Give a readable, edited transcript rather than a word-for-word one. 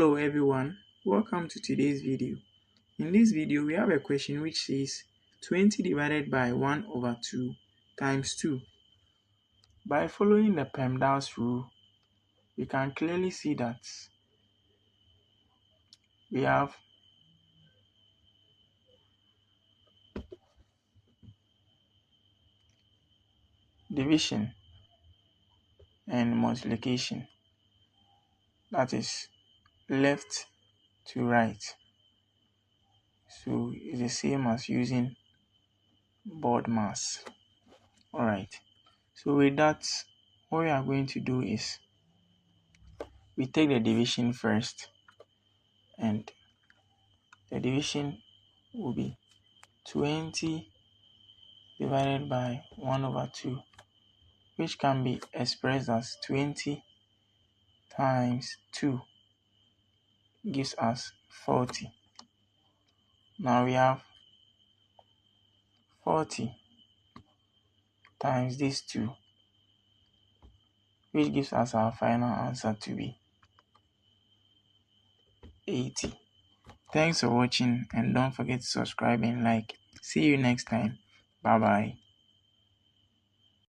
Hello everyone, welcome to today's video. In this video we have a question which says 20 divided by 1 over 2 times 2. By following the PEMDAS rule, we can clearly see that we have division and multiplication, that is left to right. So it's the same as using BODMAS. Alright, so with that, what we are going to do is we take the division first, and the division will be 20 divided by 1 over 2, which can be expressed as 20 times 2 gives us 40. Now we have 40 times this 2, which gives us our final answer to be 80. Thanks for watching, and don't forget to subscribe and like. See you next time. Bye bye.